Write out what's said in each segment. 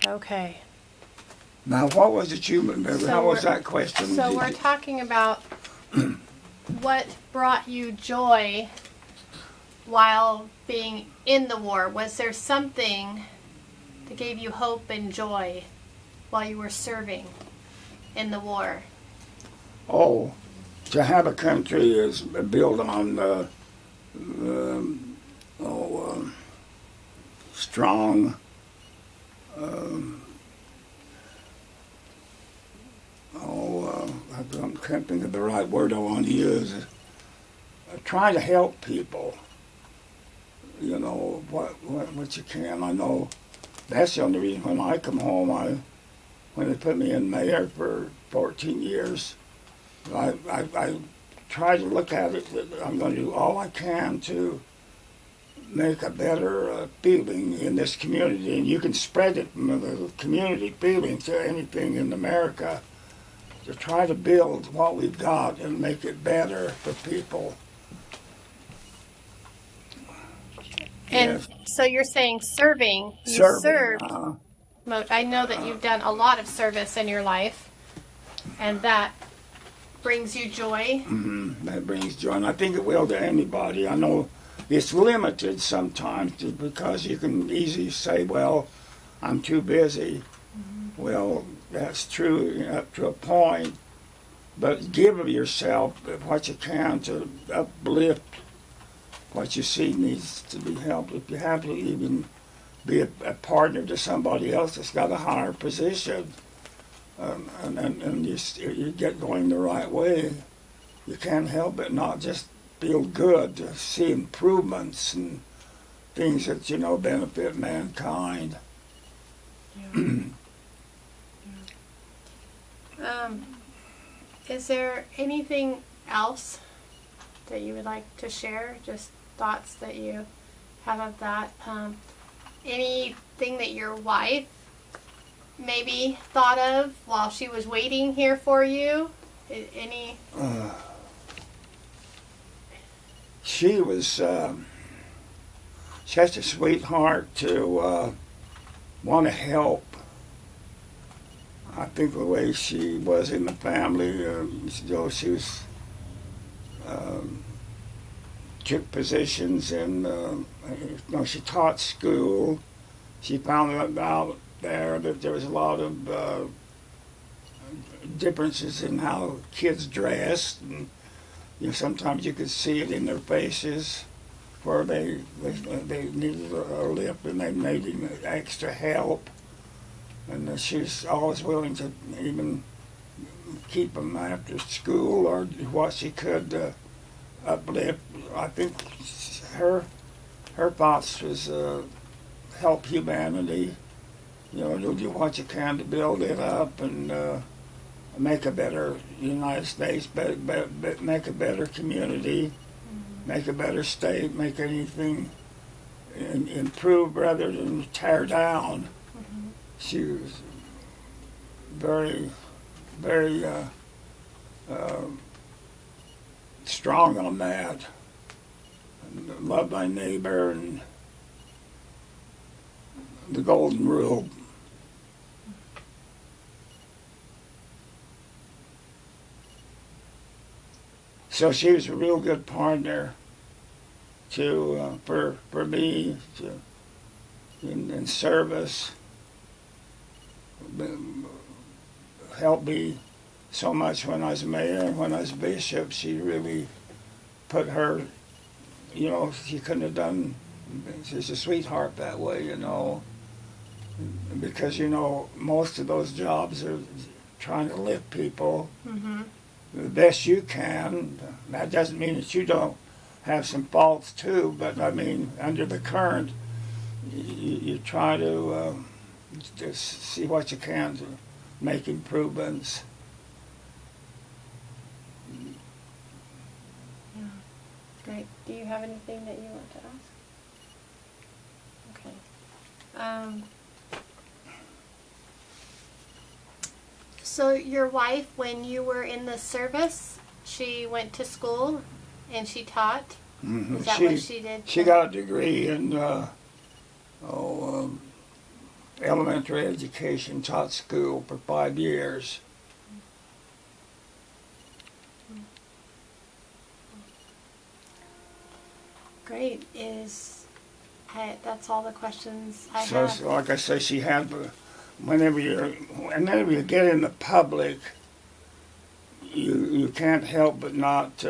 Okay. Now, what was it you remember? So How was we're- that question? So Did we're you- talking about what brought you joy while being in the war. Was there something that gave you hope and joy while you were serving in the war? Oh, to have a country is built on strong. I can't think of the right word I want to use. Trying to help people. You know what you can. I know that's the only reason when I come home. When they put me in mayor for 14 years, I try to look at it that I'm going to do all I can to make a better feeling in this community, and you can spread it from the community feeling to anything in America. To try to build what we've got and make it better for people. And Yes. so you're saying serving. You Serving, served. I know that you've done a lot of service in your life, and that brings you joy. That brings joy, and I think it will to anybody. I know it's limited sometimes because you can easily say, well, I'm too busy. Well, that's true up to a point, but give of yourself what you can to uplift what you see needs to be helped. If you have to even be a partner to somebody else that's got a higher position, and you get going the right way, you can't help but not just feel good to see improvements and things that benefit mankind. Is there anything else that you would like to share? Just thoughts that you have of that? Anything that your wife maybe thought of while she was waiting here for you? Any? She was such a sweetheart to want to help. I think the way she was in the family, she was took positions in, she taught school. She found out there that there was a lot of differences in how kids dressed, and sometimes you could see it in their faces where they needed a lift and they needed extra help. And she's always willing to even keep them after school or do what she could uplift. I think her thoughts was help humanity. Do what you can to build it up and make a better United States, make a better community, make a better state, make anything improve rather than tear down. She was very, very strong on that. And love thy neighbor and the golden rule. So she was a real good partner for me in service. Helped me so much when I was mayor and when I was bishop. She really put her, she couldn't have done, she's a sweetheart that way, because, most of those jobs are trying to lift people the best you can. That doesn't mean that you don't have some faults too, but I mean, under the current, you try to just see what you can to make improvements. Yeah. Great. Do you have anything that you want to ask? Okay. So your wife, when you were in the service, she went to school and she taught? Mm-hmm. Is that what she did? She got a degree in elementary education, taught school for 5 years. Great. That's all the questions I So, have. like I say, she had, whenever you get in the public, you can't help but not.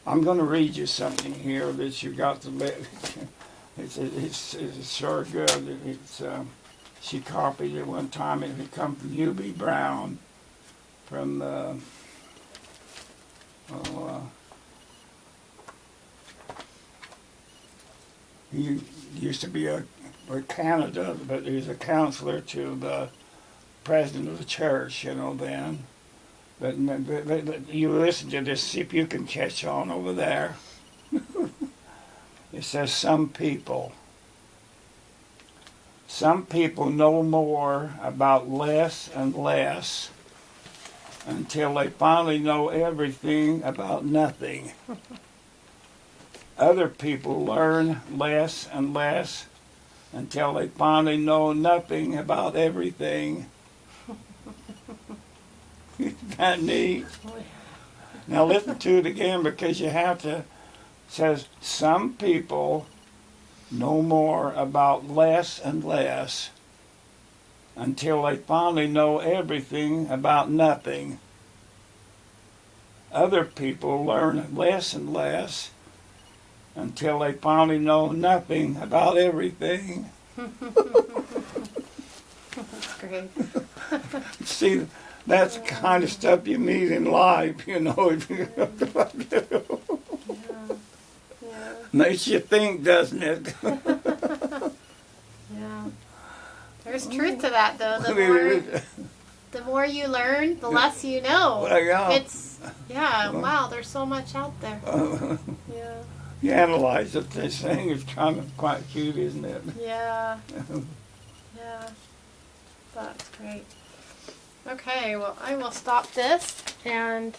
I'm going to read you something here that you got to let. It's sure good. She copied it one time. It had come from U.B. Brown, from he used to be a Canada, but he was a counselor to the president of the church, then. But you listen to this, see if you can catch on over there. It says, some people know more about less and less until they finally know everything about nothing. Other people learn less and less until they finally know nothing about everything. Isn't that neat? Now listen to it again, because you have to. It says, some people know more about less and less until they finally know everything about nothing. Other people learn less and less until they finally know nothing about everything. That's great. See, that's the kind of stuff you need in life, If you Yeah. makes you think, doesn't it? Yeah. There's truth to that, though. The more you learn, the less you know. Well, yeah. Wow, there's so much out there. Yeah. You analyze it, this thing is kind of quite cute, isn't it? Yeah. Yeah. That's great. Okay, well, I will stop this and